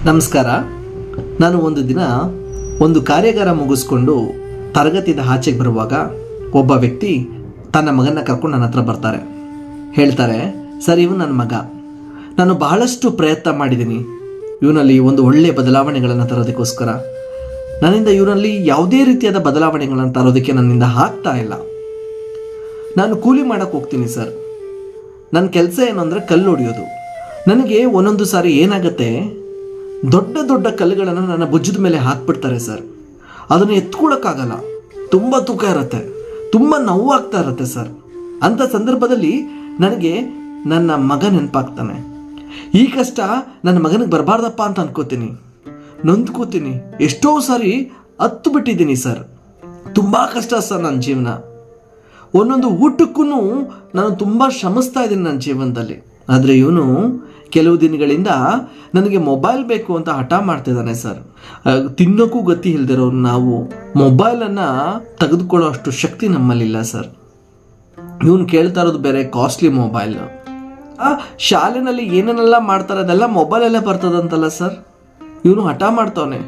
ನಮಸ್ಕಾರ. ನಾನು ಒಂದು ದಿನ ಒಂದು ಕಾರ್ಯಾಗಾರ ಮುಗಿಸ್ಕೊಂಡು ತರಗತಿಯಿಂದ ಆಚೆಗೆ ಬರುವಾಗ ಒಬ್ಬ ವ್ಯಕ್ತಿ ತನ್ನ ಮಗನ ಕರ್ಕೊಂಡು ನನ್ನ ಹತ್ರ ಬರ್ತಾರೆ. ಹೇಳ್ತಾರೆ, ಸರ್ ಇವನು ನನ್ನ ಮಗ, ನಾನು ಬಹಳಷ್ಟು ಪ್ರಯತ್ನ ಮಾಡಿದ್ದೀನಿ ಇವನಲ್ಲಿ ಒಂದು ಒಳ್ಳೆಯ ಬದಲಾವಣೆಗಳನ್ನು ತರೋದಕ್ಕೋಸ್ಕರ. ನನ್ನಿಂದ ಇವನಲ್ಲಿ ಯಾವುದೇ ರೀತಿಯಾದ ಬದಲಾವಣೆಗಳನ್ನು ತರೋದಕ್ಕೆ ನನ್ನಿಂದ ಆಗ್ತಾ ಇಲ್ಲ. ನಾನು ಕೂಲಿ ಮಾಡೋಕ್ಕೆ ಹೋಗ್ತೀನಿ ಸರ್. ನನ್ನ ಕೆಲಸ ಏನು ಅಂದರೆ ಕಲ್ಲು ಹೊಡೆಯೋದು. ನನಗೆ ಒಂದೊಂದು ಸಾರಿ ಏನಾಗುತ್ತೆ, ದೊಡ್ಡ ದೊಡ್ಡ ಕಲ್ಲುಗಳನ್ನು ನನ್ನ ಭುಜದ ಮೇಲೆ ಹಾಕ್ಬಿಡ್ತಾರೆ ಸರ್. ಅದನ್ನು ಎತ್ಕೊಳ್ಳೋಕ್ಕಾಗಲ್ಲ, ತುಂಬ ತೂಕ ಇರುತ್ತೆ, ತುಂಬ ನೋವಾಗ್ತಾ ಇರುತ್ತೆ ಸರ್. ಅಂಥ ಸಂದರ್ಭದಲ್ಲಿ ನನಗೆ ನನ್ನ ಮಗ ನೆನಪಾಗ್ತಾನೆ. ಈ ಕಷ್ಟ ನನ್ನ ಮಗನಿಗೆ ಬರಬಾರ್ದಪ್ಪ ಅಂತ ಅನ್ಕೋತೀನಿ, ನೊಂದ್ಕೋತೀನಿ. ಎಷ್ಟೋ ಸಾರಿ ಹತ್ತು ಬಿಟ್ಟಿದ್ದೀನಿ ಸರ್. ತುಂಬ ಕಷ್ಟ ಸರ್ ನನ್ನ ಜೀವನ. ಒಂದೊಂದು ಊಟಕ್ಕೂ ನಾನು ತುಂಬ ಶ್ರಮಿಸ್ತಾ ಇದ್ದೀನಿ ನನ್ನ ಜೀವನದಲ್ಲಿ. ಆದರೆ ಇವನು ಕೆಲವು ದಿನಗಳಿಂದ ನನಗೆ ಮೊಬೈಲ್ ಬೇಕು ಅಂತ ಹಠ ಮಾಡ್ತಿದ್ದಾನೆ ಸರ್. ತಿನ್ನೋಕ್ಕೂ ಗತಿ ಇಲ್ದಿರೋರು ನಾವು ಮೊಬೈಲನ್ನು ತೆಗೆದುಕೊಳ್ಳೋ ಅಷ್ಟು ಶಕ್ತಿ ನಮ್ಮಲ್ಲಿಲ್ಲ ಸರ್. ಇವನು ಕೇಳ್ತಾ ಇರೋದು ಬೇರೆ ಕಾಸ್ಟ್ಲಿ ಮೊಬೈಲ್. ಶಾಲೆಯಲ್ಲಿ ಏನೇನೆಲ್ಲ ಮಾಡ್ತಾರೆ ಅದೆಲ್ಲ ಮೊಬೈಲಲ್ಲೇ ಬರ್ತದಂತಲ್ಲ ಸರ್. ಇವನು ಹಠ ಮಾಡ್ತಾವನೆ.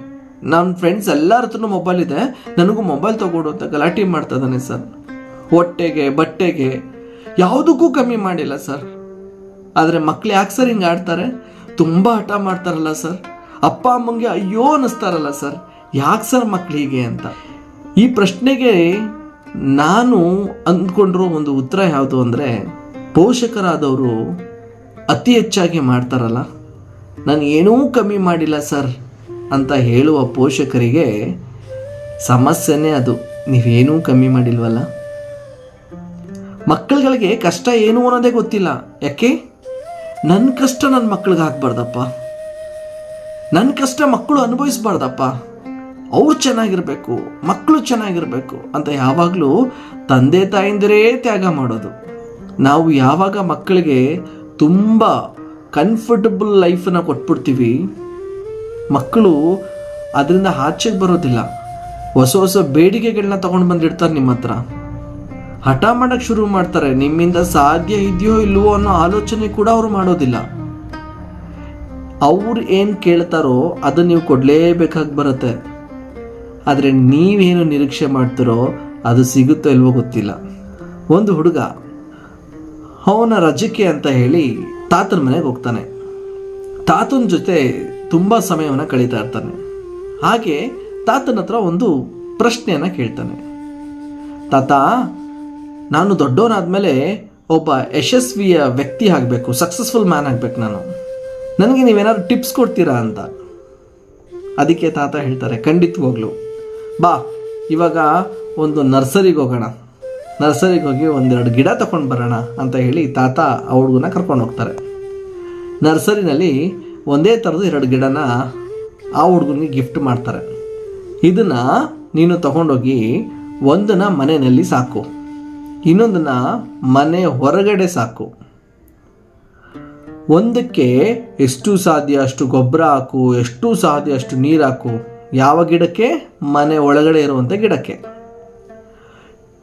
ನನ್ನ ಫ್ರೆಂಡ್ಸ್ ಎಲ್ಲರ ಹತ್ರನೂ ಮೊಬೈಲ್ ಇದೆ, ನನಗೂ ಮೊಬೈಲ್ ತಗೊಡು ಅಂತ ಗಲಾಟೆ ಮಾಡ್ತಾ ಇದ್ದಾನೆ ಸರ್. ಹೊಟ್ಟೆಗೆ ಬಟ್ಟೆಗೆ ಯಾವುದಕ್ಕೂ ಕಮ್ಮಿ ಮಾಡಿಲ್ಲ ಸರ್. ಆದರೆ ಮಕ್ಳು ಯಾಕೆ ಸರ್ ಹಿಂಗೆ ಆಡ್ತಾರೆ? ತುಂಬ ಹಠ ಮಾಡ್ತಾರಲ್ಲ ಸರ್. ಅಪ್ಪ ಅಮ್ಮಂಗೆ ಅಯ್ಯೋ ಅನ್ನಿಸ್ತಾರಲ್ಲ ಸರ್, ಯಾಕೆ ಸರ್ ಮಕ್ಳು ಹೀಗೆ ಅಂತ. ಈ ಪ್ರಶ್ನೆಗೆ ನಾನು ಅಂದ್ಕೊಂಡಿರೋ ಒಂದು ಉತ್ತರ ಯಾವುದು ಅಂದರೆ, ಪೋಷಕರಾದವರು ಅತಿ ಹೆಚ್ಚಾಗಿ ಮಾಡ್ತಾರಲ್ಲ, ನಾನು ಏನೂ ಕಮ್ಮಿ ಮಾಡಿಲ್ಲ ಸರ್ ಅಂತ ಹೇಳುವ ಪೋಷಕರಿಗೆ ಸಮಸ್ಯೆನೇ ಅದು. ನೀವೇನೂ ಕಮ್ಮಿ ಮಾಡಿಲ್ವಲ್ಲ. ಮಕ್ಕಳುಗಳಿಗೆ ಕಷ್ಟ ಏನು ಅನ್ನೋದೇ ಗೊತ್ತಿಲ್ಲ. ಯಾಕೆ? ನನ್ನ ಕಷ್ಟ ನನ್ನ ಮಕ್ಕಳಿಗೆ ಹಾಕ್ಬಾರ್ದಪ್ಪ, ನನ್ನ ಕಷ್ಟ ಮಕ್ಕಳು ಅನುಭವಿಸ್ಬಾರ್ದಪ್ಪ. ಅವ್ರು ಚೆನ್ನಾಗಿರಬೇಕು, ಮಕ್ಕಳು ಚೆನ್ನಾಗಿರಬೇಕು ಅಂತ ಯಾವಾಗಲೂ ತಂದೆ ತಾಯಿಂದಿರೇ ತ್ಯಾಗ ಮಾಡೋದು. ನಾವು ಯಾವಾಗ ಮಕ್ಕಳಿಗೆ ತುಂಬ ಕಂಫರ್ಟಬಲ್ ಲೈಫನ್ನು ಕೊಟ್ಬಿಡ್ತೀವಿ, ಮಕ್ಕಳು ಅದರಿಂದ ಆಚೆಗೆ ಬರೋದಿಲ್ಲ. ಹೊಸ ಹೊಸ ಬೇಡಿಕೆಗಳನ್ನ ತೊಗೊಂಡು ಬಂದಿರ್ತಾರೆ ನಿಮ್ಮ ಹತ್ರ. ಹಠ ಮಾಡೋಕ್ಕೆ ಶುರು ಮಾಡ್ತಾರೆ. ನಿಮ್ಮಿಂದ ಸಾಧ್ಯ ಇದೆಯೋ ಇಲ್ವೋ ಅನ್ನೋ ಆಲೋಚನೆ ಕೂಡ ಅವರು ಮಾಡೋದಿಲ್ಲ. ಅವ್ರು ಏನು ಕೇಳ್ತಾರೋ ಅದು ನೀವು ಕೊಡಲೇಬೇಕಾಗಿ ಬರುತ್ತೆ. ಆದರೆ ನೀವೇನು ನಿರೀಕ್ಷೆ ಮಾಡ್ತೀರೋ ಅದು ಸಿಗುತ್ತೋ ಇಲ್ವೋ ಗೊತ್ತಿಲ್ಲ. ಒಂದು ಹುಡುಗ ಅವನ ರಜಕ್ಕೆ ಅಂತ ಹೇಳಿ ತಾತನ ಮನೆಗೆ ಹೋಗ್ತಾನೆ. ತಾತನ ಜೊತೆ ತುಂಬ ಸಮಯವನ್ನು ಕಳೀತಾ ಇರ್ತಾನೆ. ಹಾಗೆ ತಾತನ ಹತ್ರ ಒಂದು ಪ್ರಶ್ನೆಯನ್ನು ಕೇಳ್ತಾನೆ. ತಾತ, ನಾನು ದೊಡ್ಡವನಾದ್ಮೇಲೆ ಒಬ್ಬ ಯಶಸ್ವಿಯ ವ್ಯಕ್ತಿ ಆಗಬೇಕು, ಸಕ್ಸಸ್ಫುಲ್ ಮ್ಯಾನ್ ಆಗಬೇಕು ನಾನು. ನನಗೆ ನೀವೇನಾದ್ರು ಟಿಪ್ಸ್ ಕೊಡ್ತೀರಾ ಅಂತ. ಅದಕ್ಕೆ ತಾತ ಹೇಳ್ತಾರೆ, ಖಂಡಿತವಾಗ್ಲು ಬಾ, ಇವಾಗ ಒಂದು ನರ್ಸರಿಗೆ ಹೋಗೋಣ, ನರ್ಸರಿಗೆ ಹೋಗಿ ಒಂದೆರಡು ಗಿಡ ತಗೊಂಡು ಬರೋಣ ಅಂತ ಹೇಳಿ ತಾತ ಆ ಹುಡುಗನ ಕರ್ಕೊಂಡು ಹೋಗ್ತಾರೆ. ನರ್ಸರಿನಲ್ಲಿ ಒಂದೇ ಥರದ 2 ಗಿಡನ ಆ ಹುಡುಗನಿಗೆ ಗಿಫ್ಟ್ ಮಾಡ್ತಾರೆ. ಇದನ್ನು ನೀನು ತಗೊಂಡೋಗಿ ಒಂದನ್ನು ಮನೆಯಲ್ಲಿ ಸಾಕು, ಇನ್ನೊಂದನ್ನು ಮನೆ ಹೊರಗಡೆ ಸಾಕು. ಒಂದಕ್ಕೆ ಎಷ್ಟು ಸಾಧ್ಯ ಅಷ್ಟು ಗೊಬ್ಬರ ಹಾಕು, ಎಷ್ಟು ಸಾಧ್ಯ ಅಷ್ಟು ನೀರು ಹಾಕು. ಯಾವ ಗಿಡಕ್ಕೆ? ಮನೆ ಒಳಗಡೆ ಇರುವಂಥ ಗಿಡಕ್ಕೆ.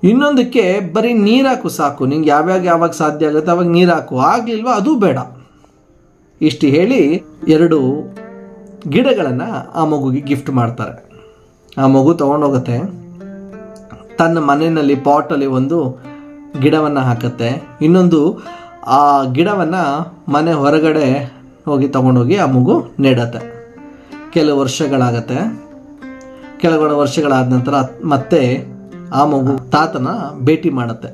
ಇನ್ನೊಂದಕ್ಕೆ ಬರೀ ನೀರು ಹಾಕು ಸಾಕು. ನಿಂಗೆ ಯಾವಾಗ ಸಾಧ್ಯ ಆಗುತ್ತೆ ಅವಾಗ ನೀರು ಹಾಕು, ಆಗಲಿಲ್ವ ಅದು ಬೇಡ. ಇಷ್ಟು ಹೇಳಿ 2 ಗಿಡಗಳನ್ನು ಆ ಮಗುಗೆ ಗಿಫ್ಟ್ ಮಾಡ್ತಾರೆ. ಆ ಮಗು ತೊಗೊಂಡೋಗುತ್ತೆ, ತನ್ನ ಮನೆಯಲ್ಲಿ ಪಾಟಲ್ಲಿ ಒಂದು ಗಿಡವನ್ನು ಹಾಕುತ್ತೆ, ಇನ್ನೊಂದು ಆ ಗಿಡವನ್ನು ಮನೆ ಹೊರಗಡೆ ಹೋಗಿ ತೊಗೊಂಡೋಗಿ ಆ ಮಗು ನೆಡತ್ತೆ. ಕೆಲವು ವರ್ಷಗಳಾಗತ್ತೆ. ಕೆಲವು ವರ್ಷಗಳಾದ ನಂತರ ಮತ್ತೆ ಆ ಮಗು ತಾತನ ಭೇಟಿ ಮಾಡುತ್ತೆ.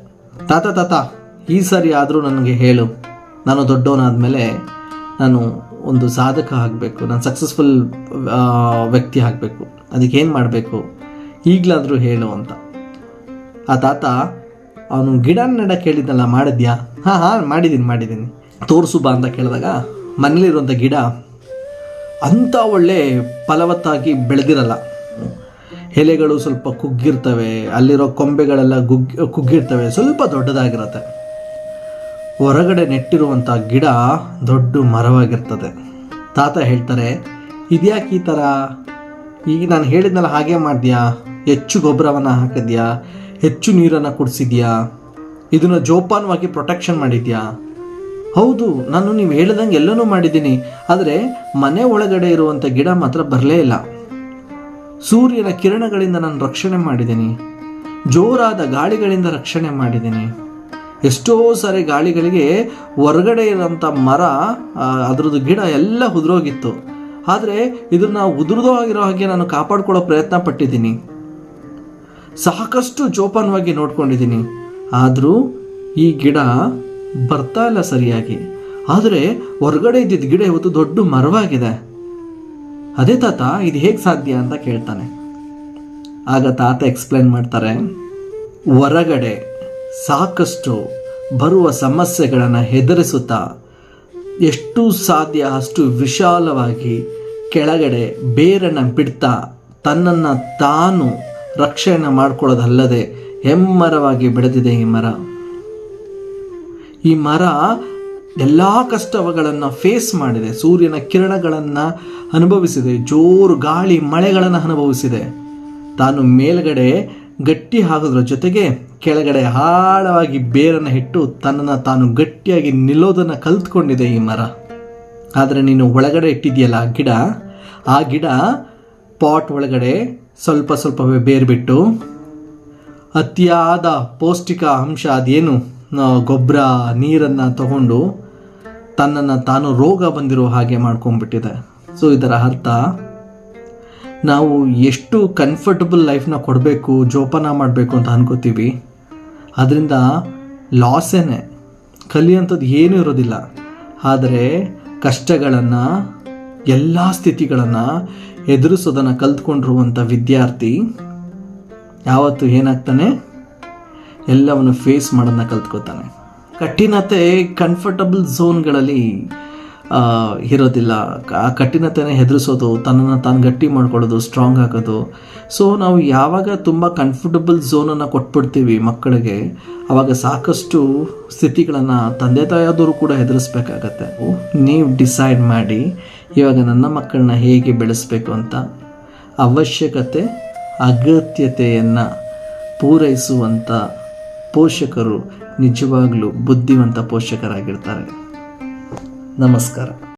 ತಾತ, ಈ ಸರಿ ಆದರೂ ನನಗೆ ಹೇಳು, ನಾನು ದೊಡ್ಡವನಾದಮೇಲೆ ನಾನು ಒಂದು ಸಾಧಕ ಆಗಬೇಕು, ನಾನು ಸಕ್ಸಸ್ಫುಲ್ ವ್ಯಕ್ತಿ ಆಗಬೇಕು, ಅದಕ್ಕೇನು ಮಾಡಬೇಕು ಈಗಲಾದರೂ ಹೇಳು ಅಂತ. ಆ ತಾತ ಅವನು ಗಿಡ ನೆಡಕ್ಕೆ ಹೇಳಿದ್ನಲ್ಲ, ಮಾಡಿದ್ಯಾ? ಹಾಂ ಮಾಡಿದ್ದೀನಿ ತೋರಿಸು ಬಾ ಅಂತ ಕೇಳಿದಾಗ ಮನೇಲಿರುವಂಥ ಗಿಡ ಅಂಥ ಒಳ್ಳೆ ಫಲವತ್ತಾಗಿ ಬೆಳೆದಿರಲ್ಲ. ಎಲೆಗಳು ಸ್ವಲ್ಪ ಕುಗ್ಗಿರ್ತವೆ, ಅಲ್ಲಿರೋ ಕೊಂಬೆಗಳೆಲ್ಲ ಕುಗ್ಗಿರ್ತವೆ, ಸ್ವಲ್ಪ ದೊಡ್ಡದಾಗಿರುತ್ತೆ. ಹೊರಗಡೆ ನೆಟ್ಟಿರುವಂಥ ಗಿಡ ದೊಡ್ಡ ಮರವಾಗಿರ್ತದೆ. ತಾತ ಹೇಳ್ತಾರೆ, ಇದ್ಯಾಕೆ ಈ ಥರ? ಈಗ ನಾನು ಹೇಳಿದ್ನಲ್ಲ ಹಾಗೆ ಮಾಡಿದ್ಯಾ? ಹೆಚ್ಚು ಗೊಬ್ಬರವನ್ನು ಹಾಕಿದ್ಯಾ? ಹೆಚ್ಚು ನೀರನ್ನು ಕುಡಿಸಿದ್ಯಾ? ಇದನ್ನು ಜೋಪಾನವಾಗಿ ಪ್ರೊಟೆಕ್ಷನ್ ಮಾಡಿದ್ಯಾ? ಹೌದು, ನಾನು ನೀವು ಹೇಳ್ದಂಗೆ ಎಲ್ಲನೂ ಮಾಡಿದ್ದೀನಿ, ಆದರೆ ಮನೆ ಒಳಗಡೆ ಇರುವಂಥ ಗಿಡ ಮಾತ್ರ ಬರಲೇ ಇಲ್ಲ. ಸೂರ್ಯನ ಕಿರಣಗಳಿಂದ ನಾನು ರಕ್ಷಣೆ ಮಾಡಿದ್ದೀನಿ, ಜೋರಾದ ಗಾಳಿಗಳಿಂದ ರಕ್ಷಣೆ ಮಾಡಿದ್ದೀನಿ. ಎಷ್ಟೋ ಸಾರಿ ಗಾಳಿಗಳಿಗೆ ಹೊರಗಡೆ ಇರೋಂಥ ಮರ, ಅದರದ್ದು ಗಿಡ ಎಲ್ಲ ಉದುರೋಗಿತ್ತು. ಆದರೆ ಇದನ್ನು ಉದುರದೋ ಆಗಿರೋ ಹಾಗೆ ನಾನು ಕಾಪಾಡ್ಕೊಳ್ಳೋ ಪ್ರಯತ್ನ ಪಟ್ಟಿದ್ದೀನಿ, ಸಾಕಷ್ಟು ಜೋಪಾನವಾಗಿ ನೋಡ್ಕೊಂಡಿದ್ದೀನಿ. ಆದರೂ ಈ ಗಿಡ ಬರ್ತಾ ಇಲ್ಲ ಸರಿಯಾಗಿ. ಆದರೆ ಹೊರಗಡೆ ಇದ್ದಿದ್ದ ಗಿಡ ಇವತ್ತು ದೊಡ್ಡ ಮರವಾಗಿದೆ. ಅದೇ ತಾತ, ಇದು ಹೇಗೆ ಸಾಧ್ಯ ಅಂತ ಕೇಳ್ತಾನೆ. ಆಗ ತಾತ ಎಕ್ಸ್ಪ್ಲೇನ್ ಮಾಡ್ತಾರೆ, ಹೊರಗಡೆ ಸಾಕಷ್ಟು ಬರುವ ಸಮಸ್ಯೆಗಳನ್ನು ಹೆದರಿಸುತ್ತಾ ಎಷ್ಟು ಸಾಧ್ಯ ಅಷ್ಟು ವಿಶಾಲವಾಗಿ ಕೆಳಗಡೆ ಬೇರನ್ನು ಬಿಡ್ತಾ ತನ್ನನ್ನು ತಾನು ರಕ್ಷಣೆ ಮಾಡ್ಕೊಳ್ಳೋದಲ್ಲದೆ ಹೆಮ್ಮರವಾಗಿ ಬೆಳೆದಿದೆ ಈ ಮರ. ಈ ಮರ ಎಲ್ಲ ಕಷ್ಟಗಳನ್ನು ಫೇಸ್ ಮಾಡಿದೆ, ಸೂರ್ಯನ ಕಿರಣಗಳನ್ನು ಅನುಭವಿಸಿದೆ, ಜೋರು ಗಾಳಿ ಮಳೆಗಳನ್ನು ಅನುಭವಿಸಿದೆ. ತಾನು ಮೇಲ್ಗಡೆ ಗಟ್ಟಿ ಆಗೋದ್ರ ಜೊತೆಗೆ ಕೆಳಗಡೆ ಆಳವಾಗಿ ಬೇರನ್ನು ಇಟ್ಟು ತನ್ನನ್ನು ತಾನು ಗಟ್ಟಿಯಾಗಿ ನಿಲ್ಲೋದನ್ನು ಕಲ್ತ್ಕೊಂಡಿದೆ ಈ ಮರ. ಆದರೆ ನೀನು ಒಳಗಡೆ ಇಟ್ಟಿದೆಯಲ್ಲ ಆ ಗಿಡ ಪಾಟ್ ಒಳಗಡೆ ಸ್ವಲ್ಪ ಸ್ವಲ್ಪವೇ ಬೇರು ಬಿಟ್ಟು ಅತಿಯಾದ ಪೌಷ್ಟಿಕ ಅಂಶ ಅದೇನು ಗೊಬ್ಬರ ನೀರನ್ನು ತಗೊಂಡು ತನ್ನನ್ನು ತಾನು ರೋಗ ಬಂದಿರೋ ಹಾಗೆ ಮಾಡ್ಕೊಂಡ್ಬಿಟ್ಟಿದೆ. ಸೊ ಇದರ ಅರ್ಥ, ನಾವು ಎಷ್ಟು ಕಂಫರ್ಟಬಲ್ ಲೈಫ್ನ ಕೊಡಬೇಕು, ಜೋಪಾನ ಮಾಡಬೇಕು ಅಂತ ಅನ್ಕೋತೀವಿ, ಅದರಿಂದ ಲಾಸೇನೆ, ಕಲಿಯುವಂಥದ್ದು ಏನೂ ಇರೋದಿಲ್ಲ. ಆದರೆ ಕಷ್ಟಗಳನ್ನು, ಎಲ್ಲ ಸ್ಥಿತಿಗಳನ್ನು ಎದುರಿಸೋದನ್ನು ಕಲ್ತ್ಕೊಂಡಿರುವಂಥ ವಿದ್ಯಾರ್ಥಿ ಯಾವತ್ತು ಏನಾಗ್ತಾನೆ, ಎಲ್ಲವನ್ನು ಫೇಸ್ ಮಾಡೋದನ್ನ ಕಲ್ತ್ಕೋತಾನೆ. ಕಠಿಣತೆ ಕಂಫರ್ಟಬಲ್ ಝೋನ್ಗಳಲ್ಲಿ ಇರೋದಿಲ್ಲ. ಆ ಕಠಿಣತೆನ ಹೆದರಿಸೋದು, ತನ್ನನ್ನು ತಾನು ಗಟ್ಟಿ ಮಾಡ್ಕೊಳ್ಳೋದು, ಸ್ಟ್ರಾಂಗ್ ಆಗೋದು. ಸೊ ನಾವು ಯಾವಾಗ ತುಂಬ ಕಂಫರ್ಟಬಲ್ ಝೋನನ್ನು ಕೊಟ್ಬಿಡ್ತೀವಿ ಮಕ್ಕಳಿಗೆ, ಆವಾಗ ಸಾಕಷ್ಟು ಸ್ಥಿತಿಗಳನ್ನು ತಂದೆ ತಾಯಾದವರು ಕೂಡ ಎದುರಿಸ್ಬೇಕಾಗತ್ತೆ. ನೀವು ಡಿಸೈಡ್ ಮಾಡಿ ಇವಾಗ ನನ್ನ ಮಕ್ಕಳನ್ನ ಹೇಗೆ ಬೆಳೆಸಬೇಕು ಅಂತ. ಅವಶ್ಯಕತೆ ಅಗತ್ಯತೆಯನ್ನು ಪೂರೈಸುವಂಥ ಪೋಷಕರು ನಿಜವಾಗ್ಲೂ ಬುದ್ಧಿವಂತ ಪೋಷಕರಾಗಿರ್ತಾರೆ. ನಮಸ್ಕಾರ.